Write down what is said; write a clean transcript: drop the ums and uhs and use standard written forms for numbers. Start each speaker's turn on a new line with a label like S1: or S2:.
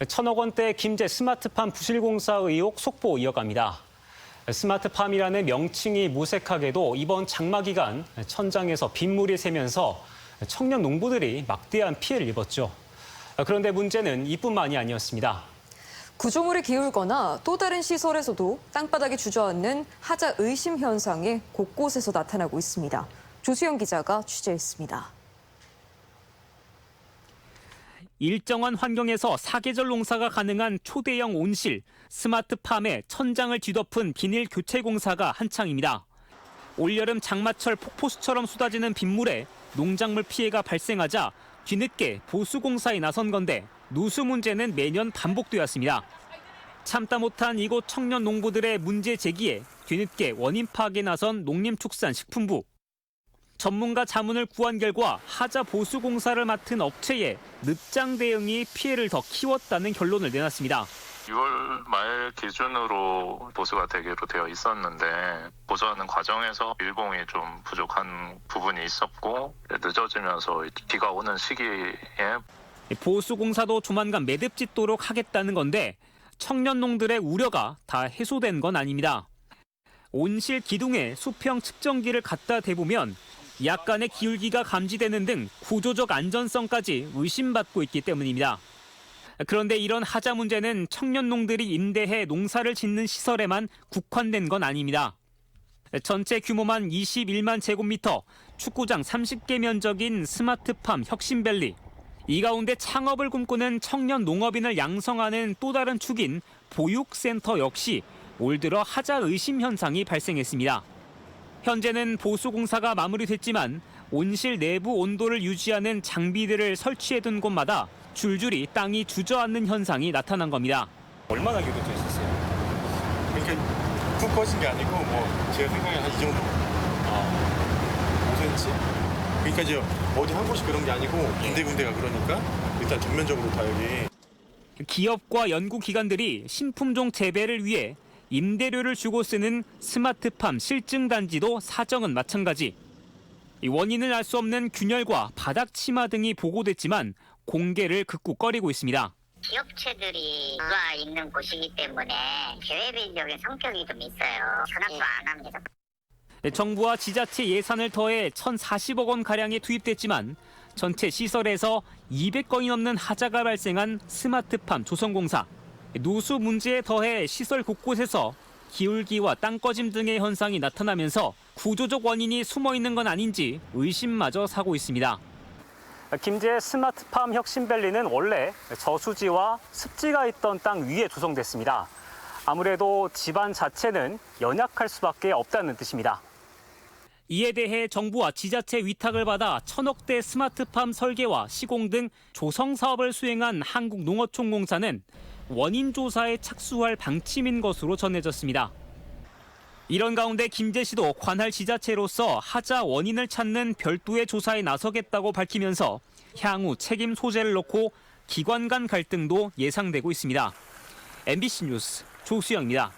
S1: 천억 원대 김제 스마트팜 부실공사 의혹 속보 이어갑니다. 스마트팜이라는 명칭이 무색하게도 이번 장마 기간 천장에서 빗물이 새면서 청년 농부들이 막대한 피해를 입었죠. 그런데 문제는 이뿐만이 아니었습니다.
S2: 구조물이 기울거나 또 다른 시설에서도 땅바닥에 주저앉는 하자 의심 현상이 곳곳에서 나타나고 있습니다. 조수영 기자가 취재했습니다.
S3: 일정한 환경에서 사계절 농사가 가능한 초대형 온실, 스마트팜의 천장을 뒤덮은 비닐 교체 공사가 한창입니다. 올여름 장마철 폭포수처럼 쏟아지는 빗물에 농작물 피해가 발생하자 뒤늦게 보수공사에 나선 건데 누수 문제는 매년 반복되었습니다. 참다 못한 이곳 청년 농부들의 문제 제기에 뒤늦게 원인 파악에 나선 농림축산식품부. 전문가 자문을 구한 결과 하자 보수 공사를 맡은 업체의 늦장 대응이 피해를 더 키웠다는 결론을 내놨습니다.
S4: 6월 말 기준으로 보수가 되기로 되어 있었는데 보수하는 과정에서 밀봉이 좀 부족한 부분이 있었고 늦어지면서 비가 오는 시기에
S3: 보수 공사도 조만간 매듭짓도록 하겠다는 건데 청년 농들의 우려가 다 해소된 건 아닙니다. 온실 기둥에 수평 측정기를 갖다 대보면 약간의 기울기가 감지되는 등 구조적 안전성까지 의심받고 있기 때문입니다. 그런데 이런 하자 문제는 청년 농들이 임대해 농사를 짓는 시설에만 국한된 건 아닙니다. 전체 규모만 21만 제곱미터, 축구장 30개 면적인 스마트팜 혁신밸리. 이 가운데 창업을 꿈꾸는 청년 농업인을 양성하는 또 다른 축인 보육센터 역시 올 들어 하자 의심 현상이 발생했습니다. 현재는 보수 공사가 마무리됐지만 온실 내부 온도를 유지하는 장비들을 설치해둔 곳마다 줄줄이 땅이 주저앉는 현상이 나타난 겁니다.
S1: 얼마나 기울어졌어요?
S5: 그러니까 푹 꺼진 게 아니고 제가 생각에 한 이 정도? 5cm? 그러니까 이제 어디 한 곳이 그런 게 아니고 군데군데가 그러니까 일단 전면적으로 다 여기.
S3: 기업과 연구기관들이 신품종 재배를 위해 임대료를 주고 쓰는 스마트팜 실증단지도 사정은 마찬가지. 원인을 알 수 없는 균열과 바닥 침하 등이 보고됐지만 공개를 극구 꺼리고 있습니다.
S6: 기업체들이 누가 있는 곳이기 때문에 계획적인 성격이 좀 있어요. 전압도 안 합니다.
S3: 정부와 지자체 예산을 더해 1,040억 원 가량이 투입됐지만 전체 시설에서 200건이 넘는 하자가 발생한 스마트팜 조성공사. 누수 문제에 더해 시설 곳곳에서 기울기와 땅 꺼짐 등의 현상이 나타나면서 구조적 원인이 숨어 있는 건 아닌지 의심마저 사고 있습니다.
S1: 김제 스마트팜 혁신밸리는 원래 저수지와 습지가 있던 땅 위에 조성됐습니다. 아무래도 집안 자체는 연약할 수밖에 없다는 뜻입니다.
S3: 이에 대해 정부와 지자체 위탁을 받아 천억대 스마트팜 설계와 시공 등 조성 사업을 수행한 한국농어촌공사는 원인 조사에 착수할 방침인 것으로 전해졌습니다. 이런 가운데 김제시도 관할 지자체로서 하자 원인을 찾는 별도의 조사에 나서겠다고 밝히면서 향후 책임 소재를 놓고 기관 간 갈등도 예상되고 있습니다. MBC 뉴스 조수영입니다.